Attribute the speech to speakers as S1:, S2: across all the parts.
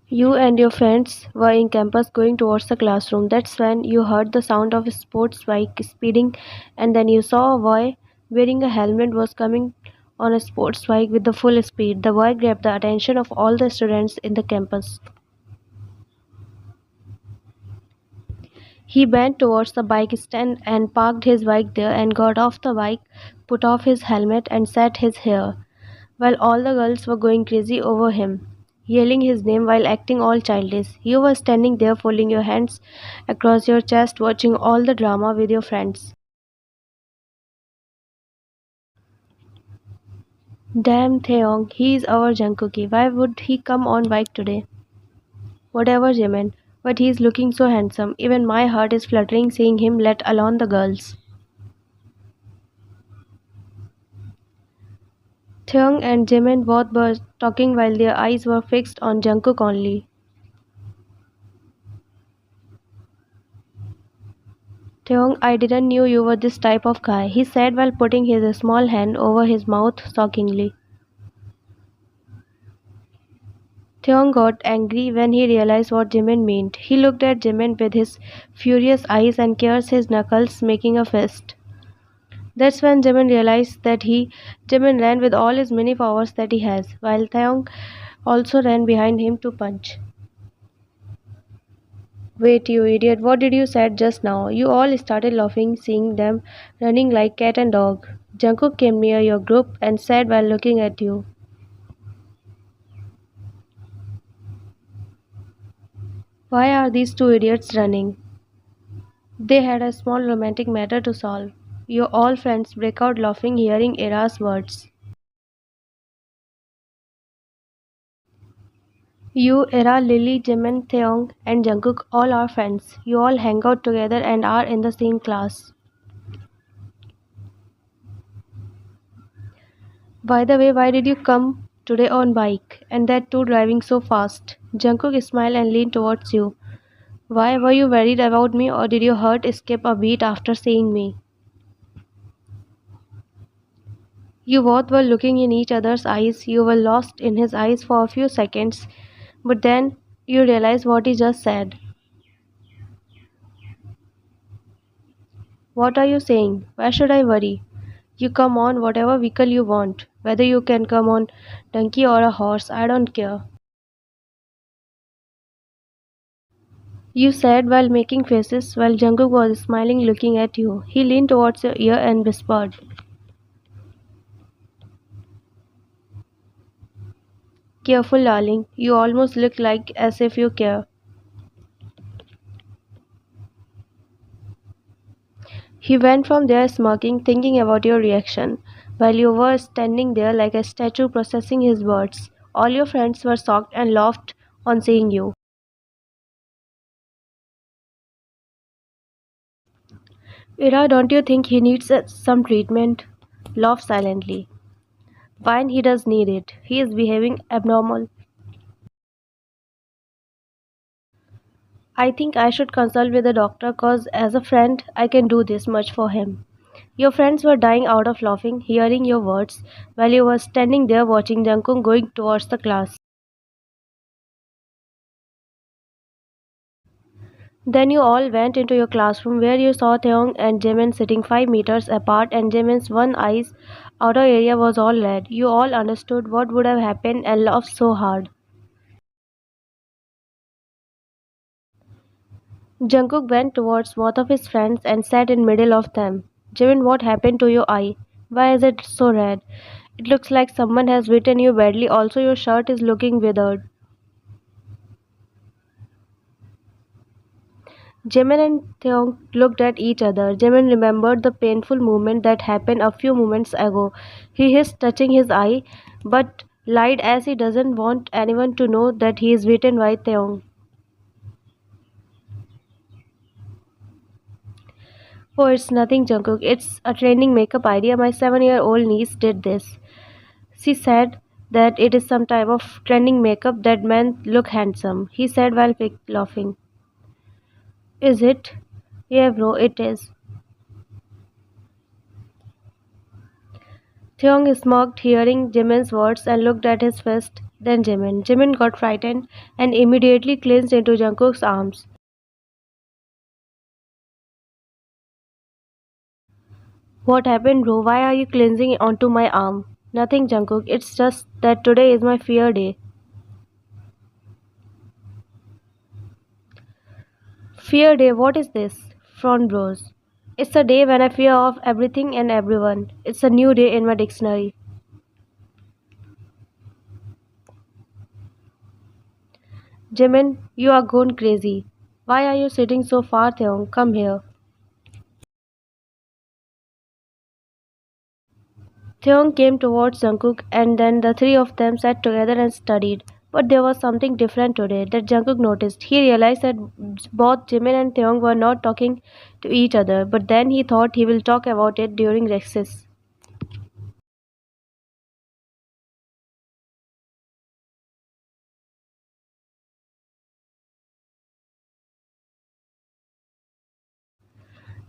S1: You and your friends were in campus going towards the classroom. That's when you heard the sound of a sports bike speeding, and then you saw a boy wearing a helmet was coming on a sports bike with the full speed. The boy grabbed the attention of all the students in the campus. He bent towards the bike stand and parked his bike there and got off the bike, put off his helmet and set his hair, while all the girls were going crazy over him, yelling his name while acting all childish. You were standing there folding your hands across your chest watching all the drama with your friends. Damn Taeyong, he is our Jungkook. Why would he come on bike today? Whatever Jimin, but he is looking so handsome. Even my heart is fluttering seeing him, let alone the girls. Taeyong and Jimin both were talking while their eyes were fixed on Jungkook only. Taeyong, I didn't knew you were this type of guy, he said while putting his small hand over his mouth shockingly. Taeyong got angry when he realized what Jimin meant. He looked at Jimin with his furious eyes and cursed his knuckles, making a fist. That's when Jimin realized that Jimin ran with all his many powers that he has, while Taeyong also ran behind him to punch. Wait, you idiot, what did you say just now? You all started laughing, seeing them running like cat and dog. Jungkook came near your group and said while looking at you. Why are these two idiots running? They had a small romantic matter to solve. Your all friends break out laughing hearing Ira's words. You, Ira, Lily, Jimin, Taeyong, and Jungkook all are friends. You all hang out together and are in the same class. By the way, why did you come today on bike? And that too driving so fast? Jungkook smiled and leaned towards you. Why were you worried about me or did your heart skip a beat after seeing me? You both were looking in each other's eyes. You were lost in his eyes for a few seconds, but then you realized what he just said. What are you saying? Why should I worry? You come on whatever vehicle you want. Whether you can come on donkey or a horse, I don't care. You said while making faces while Jungkook was smiling looking at you. He leaned towards your ear and whispered. Careful darling, you almost look like as if you care. He went from there smirking, thinking about your reaction, while you were standing there like a statue processing his words. All your friends were shocked and laughed on seeing you. Ira, don't you think he needs some treatment? Laughed silently. Fine, he does need it. He is behaving abnormal. I think I should consult with the doctor cause as a friend I can do this much for him. Your friends were dying out of laughing, hearing your words, while you were standing there watching Jungkook going towards the class. Then you all went into your classroom where you saw Taeyong and Jimin sitting 5 meters apart and Jimin's one eye's outer area was all red. You all understood what would have happened and laughed so hard. Jungkook went towards both of his friends and sat in middle of them. Jimin, what happened to your eye? Why is it so red? It looks like someone has beaten you badly. Also, your shirt is looking withered. Jimin and Taeyong looked at each other. Jimin remembered the painful movement that happened a few moments ago. He hissed, touching his eye, but lied as he doesn't want anyone to know that he is beaten by Taeyong. Oh, it's nothing, Jungkook. It's a trending makeup idea. My 7-year-old niece did this. She said that it is some type of trending makeup that men look handsome. He said while laughing. Is it? Yeah, bro, it is. Theong smirked hearing Jimin's words and looked at his fist. Then Jimin. Jimin got frightened and immediately clinched into Jungkook's arms. What happened, bro? Why are you clinging onto my arm? Nothing, Jungkook. It's just that today is my fear day. Fear day? What is this? Front bros. It's a day when I fear of everything and everyone. It's a new day in my dictionary. Jimin, you are gone crazy. Why are you sitting so far, Theon? Come here. Theon came towards Jungkook and then the three of them sat together and studied. But there was something different today that Jungkook noticed. He realized that both Jimin and Theon were not talking to each other, but then he thought he will talk about it during recess.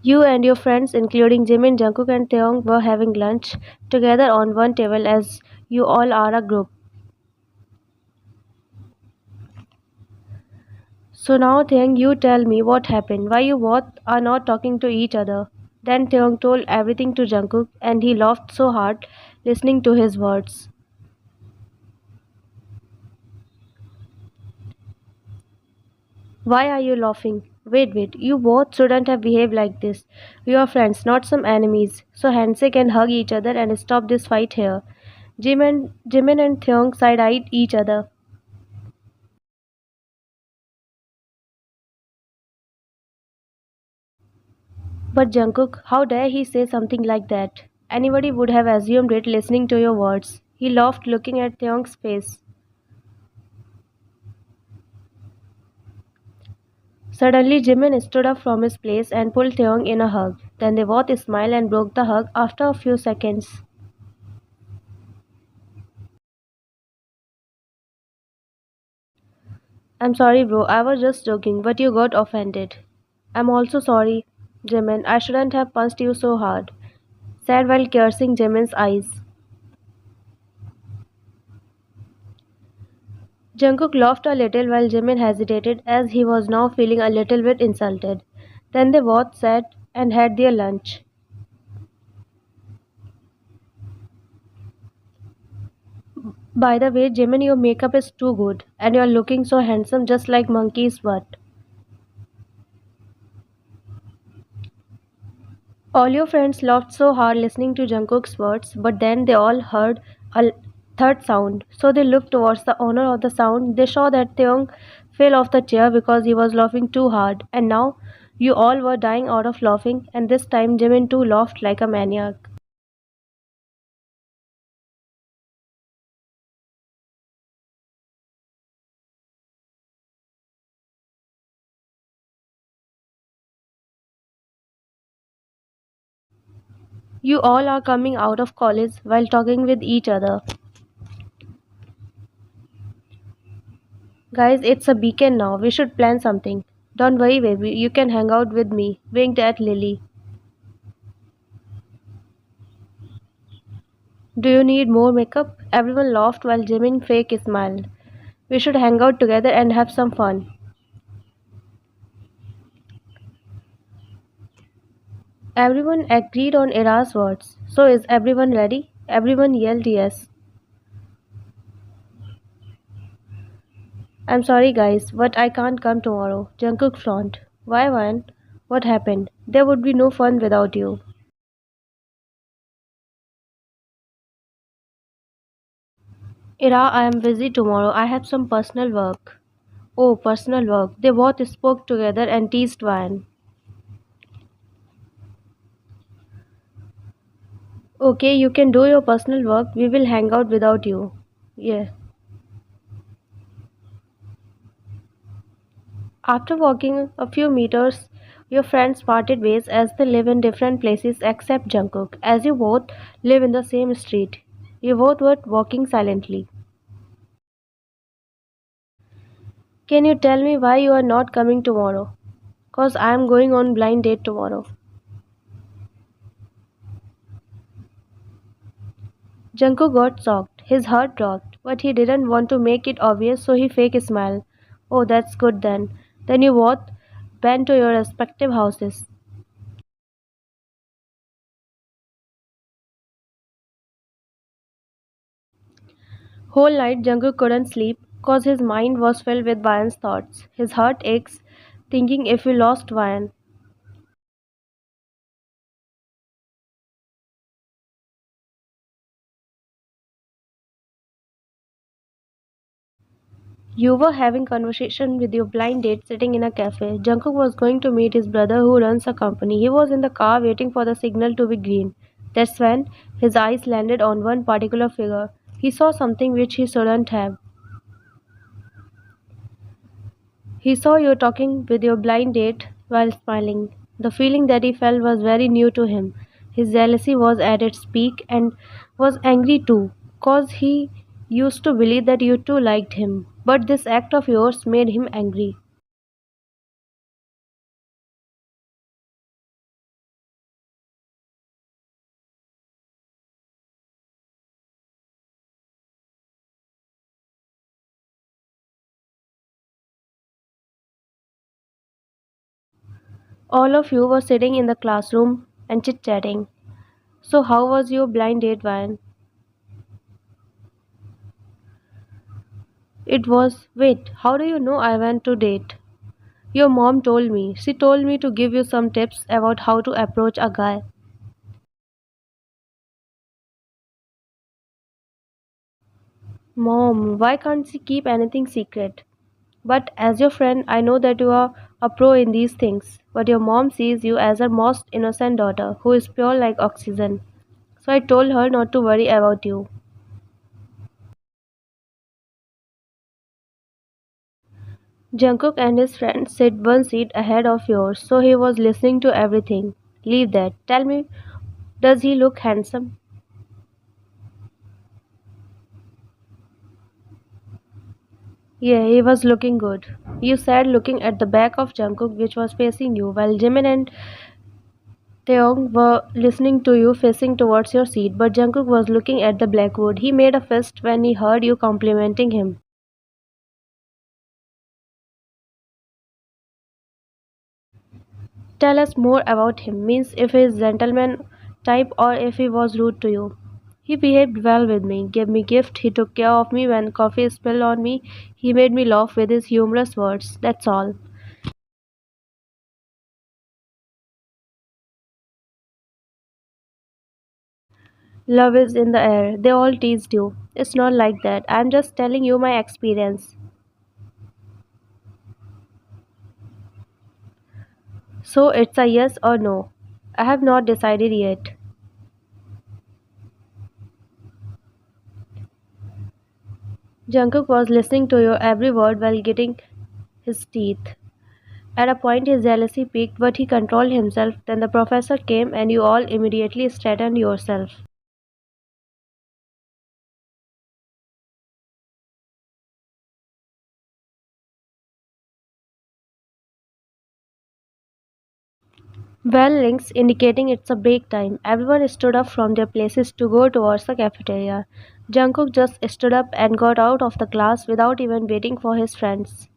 S1: You and your friends, including Jimin, Jungkook, and Theon, were having lunch together on one table as you all are a group. So now, Theon, you tell me what happened, why you both are not talking to each other. Then Theon told everything to Jungkook, and he laughed so hard listening to his words. Why are you laughing? Wait, you both shouldn't have behaved like this. We are friends, not some enemies. So handshake and hug each other and stop this fight here. Jimin and Theon side-eyed each other. But Jungkook, how dare he say something like that? Anybody would have assumed it listening to your words. He laughed looking at Theon's face. Suddenly Jimin stood up from his place and pulled Theon in a hug. Then they both smiled and broke the hug after a few seconds. I'm sorry bro, I was just joking, but you got offended. I'm also sorry, Jimin. I shouldn't have punched you so hard, said while cursing Jimin's eyes. Jungkook laughed a little while Jimin hesitated as he was now feeling a little bit insulted. Then they both sat and had their lunch. By the way, Jimin, your makeup is too good, and you're looking so handsome just like monkey's butt. All your friends laughed so hard listening to Jungkook's words, but then they all heard a third sound. So they looked towards the owner of the sound. They saw that Taeyong fell off the chair because he was laughing too hard. And now you all were dying out of laughing, and this time Jimin too laughed like a maniac. You all are coming out of college while talking with each other. Guys, it's a weekend now. We should plan something. Don't worry, baby. You can hang out with me. Winked at Lily. Do you need more makeup? Everyone laughed while Jimin fake smiled. We should hang out together and have some fun. Everyone agreed on Ira's words. So is everyone ready? Everyone yelled yes. I'm sorry guys, but I can't come tomorrow. Jungkook frowned. Why one? What happened? There would be no fun without you. Ira, I am busy tomorrow. I have some personal work. Oh, personal work. They both spoke together and teased Van. Okay, you can do your personal work. We will hang out without you. Yeah. After walking a few meters, your friends parted ways as they live in different places except Jungkook, as you both live in the same street. You both were walking silently. Can you tell me why you are not coming tomorrow? Cause I am going on blind date tomorrow. Jungkook got shocked. His heart dropped, but he didn't want to make it obvious, so he faked a smile. Oh, that's good then. Then you both went to your respective houses. Whole night Jungkook couldn't sleep, cause his mind was filled with Vian's thoughts. His heart aches, thinking if we lost Vian. You were having conversation with your blind date sitting in a cafe. Jungkook was going to meet his brother who runs a company. He was in the car waiting for the signal to be green. That's when his eyes landed on one particular figure. He saw something which he shouldn't have. He saw you talking with your blind date while smiling. The feeling that he felt was very new to him. His jealousy was at its peak and was angry too, cause he used to believe that you too liked him. But this act of yours made him angry. All of you were sitting in the classroom and chit chatting. So, how was your blind date, Van? It was. Wait, how do you know I went to date? Your mom told me. She told me to give you some tips about how to approach a guy. Mom, why can't she keep anything secret? But as your friend, I know that you are a pro in these things. But your mom sees you as her most innocent daughter, who is pure like oxygen. So I told her not to worry about you. Jungkook and his friends sit one seat ahead of yours, so he was listening to everything. Leave that. Tell me, does he look handsome? Yeah, he was looking good. You said looking at the back of Jungkook, which was facing you, while Jimin and Taeyong were listening to you facing towards your seat, but Jungkook was looking at the blackboard. He made a fist when he heard you complimenting him. Tell us more about him, means if he is gentleman type or if he was rude to you. He behaved well with me, gave me gift, he took care of me when coffee spilled on me, he made me laugh with his humorous words, that's all. Love is in the air, they all teased you. It's not like that, I'm just telling you my experience. So it's a yes or no. I have not decided yet. Jungkook was listening to your every word while getting his teeth. At a point his jealousy peaked, but he controlled himself. Then the professor came and you all immediately straightened yourself. Bell links indicating it's a break time. Everyone stood up from their places to go towards the cafeteria. Jungkook just stood up and got out of the class without even waiting for his friends.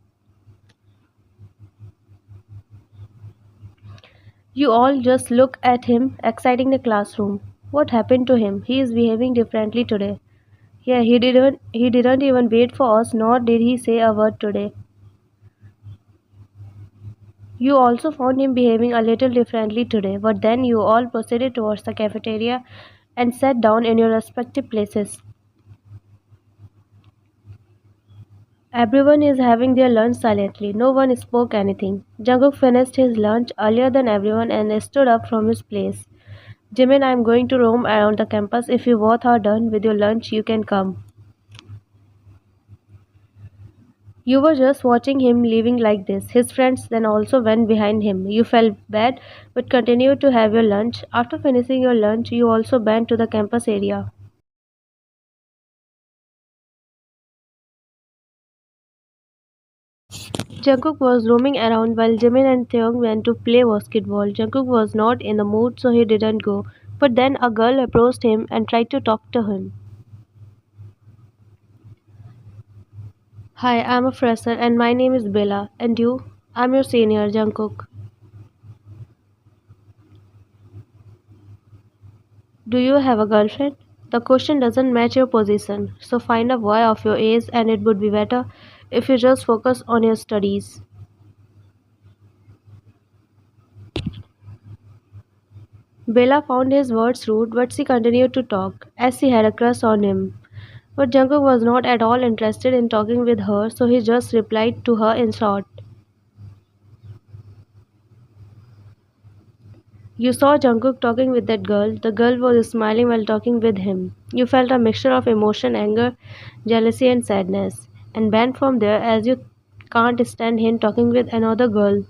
S1: You all just look at him, exciting the classroom. What happened to him? He is behaving differently today. Yeah, he didn't even wait for us, nor did he say a word today. You also found him behaving a little differently today, but then you all proceeded towards the cafeteria and sat down in your respective places. Everyone is having their lunch silently. No one spoke anything. Jungkook finished his lunch earlier than everyone and stood up from his place. Jimin, I am going to roam around the campus. If you both are done with your lunch, you can come. You were just watching him leaving like this. His friends then also went behind him. You felt bad but continued to have your lunch. After finishing your lunch, you also went to the campus area. Jungkook was roaming around while Jimin and Taeyong went to play basketball. Jungkook was not in the mood so he didn't go. But then a girl approached him and tried to talk to him. Hi, I'm a fresher and my name is Bella. And you? I'm your senior, Jungkook. Do you have a girlfriend? The question doesn't match your position, so find a boy of your age and it would be better if you just focus on your studies. Bella found his words rude, but she continued to talk, as she had a crush on him. But Jungkook was not at all interested in talking with her, so he just replied to her in short. You saw Jungkook talking with that girl. The girl was smiling while talking with him. You felt a mixture of emotion, anger, jealousy, and sadness, and went from there as you can't stand him talking with another girl.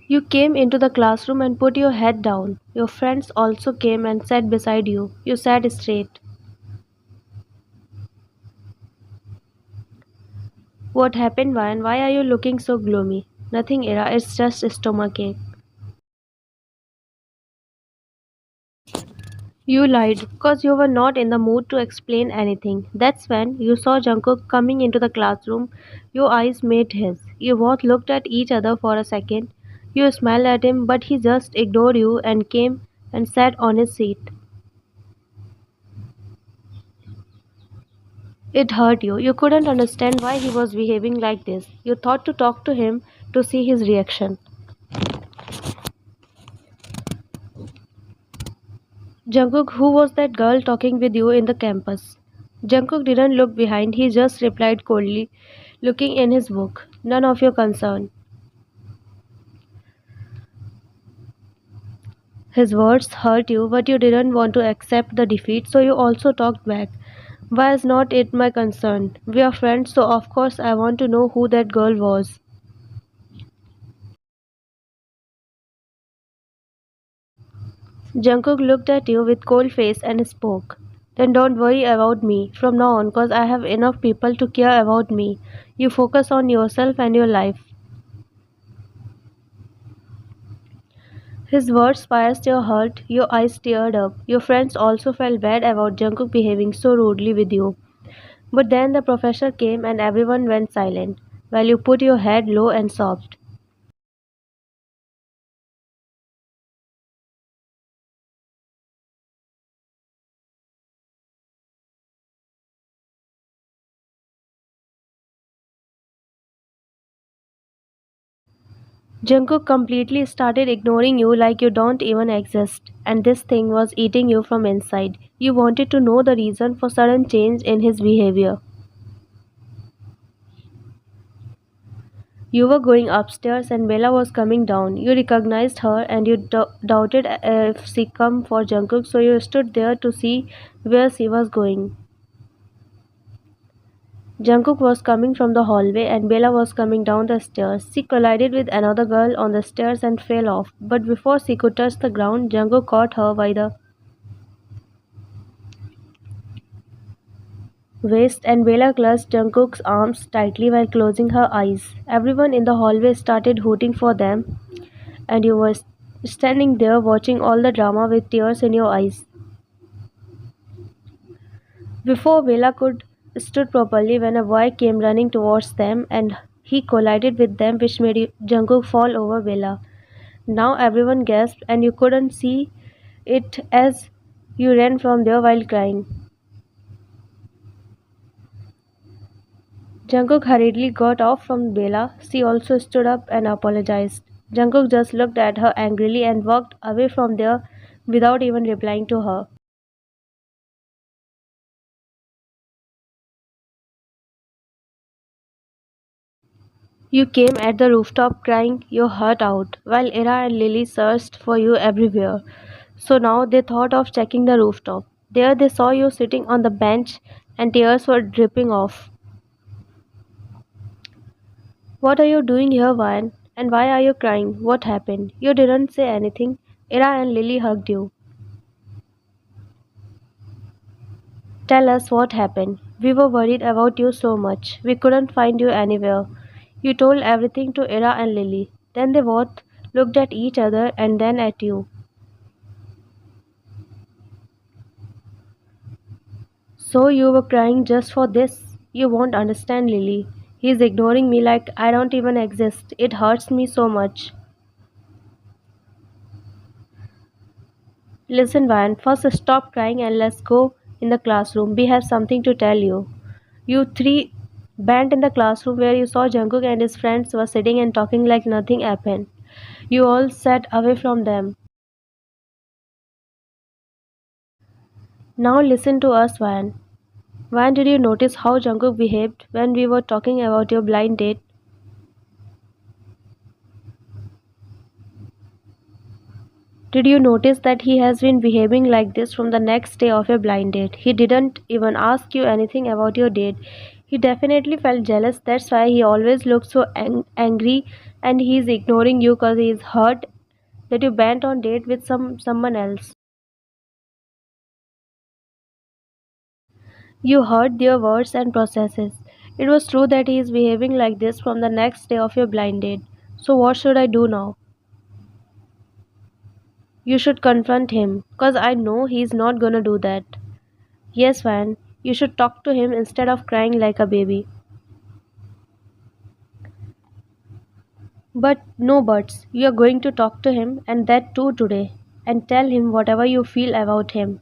S1: You came into the classroom and put your head down. Your friends also came and sat beside you. You sat straight. What happened, Ryan? Why are you looking so gloomy? Nothing, Ira. It's just stomachache. You lied because you were not in the mood to explain anything. That's when you saw Jungkook coming into the classroom. Your eyes met his. You both looked at each other for a second. You smiled at him, but he just ignored you and came and sat on his seat. It hurt you. You couldn't understand why he was behaving like this. You thought to talk to him to see his reaction. Jungkook, who was that girl talking with you in the campus? Jungkook didn't look behind, he just replied coldly, looking in his book. None of your concern. His words hurt you, but you didn't want to accept the defeat, so you also talked back. Why is not it my concern? We are friends, so of course I want to know who that girl was. Jungkook looked at you with cold face and spoke. Then don't worry about me from now on, cause I have enough people to care about me. You focus on yourself and your life. His words pierced your heart, your eyes teared up. Your friends also felt bad about Jungkook behaving so rudely with you. But then the professor came and everyone went silent, while you put your head low and sobbed. Jungkook completely started ignoring you like you don't even exist, and this thing was eating you from inside. You wanted to know the reason for sudden change in his behavior. You were going upstairs and Bella was coming down. You recognized her and you doubted if she come for Jungkook, so you stood there to see where she was going. Jungkook was coming from the hallway and Bella was coming down the stairs. She collided with another girl on the stairs and fell off, but before she could touch the ground, Jungkook caught her by the waist and Bella clutched Jungkook's arms tightly while closing her eyes. Everyone in the hallway started hooting for them, and you were standing there watching all the drama with tears in your eyes. Before Bella could stood properly when a boy came running towards them and he collided with them which made Jungkook fall over Bella. Now everyone gasped and you couldn't see it as you ran from there while crying. Jungkook hurriedly got off from Bella. She also stood up and apologized. Jungkook just looked at her angrily and walked away from there without even replying to her. You came at the rooftop crying your heart out, while Ira and Lily searched for you everywhere. So now they thought of checking the rooftop. There they saw you sitting on the bench and tears were dripping off. What are you doing here, Ryan? And why are you crying? What happened? You didn't say anything. Ira and Lily hugged you. Tell us what happened. We were worried about you so much. We couldn't find you anywhere. You told everything to Ira and Lily. Then they both looked at each other and then at you. So you were crying just for this? You won't understand, Lily. He's ignoring me like I don't even exist. It hurts me so much. Listen, Van, first stop crying and let's go in the classroom. We have something to tell you. You three went in the classroom where you saw Jungkook and his friends were sitting and talking like nothing happened. You all sat away from them. Now listen to us, Van. Van, did you notice how Jungkook behaved when we were talking about your blind date? Did you notice that he has been behaving like this from the next day of your blind date? He didn't even ask you anything about your date. He definitely felt jealous. That's why he always looks so angry and he's ignoring you because he's hurt that you went on date with someone else. You heard their words and processes. It was true that he is behaving like this from the next day of your blind date. So what should I do now? You should confront him, cause I know he's not gonna do that. Yes, Van, you should talk to him instead of crying like a baby. But no buts, you are going to talk to him and that too today and tell him whatever you feel about him.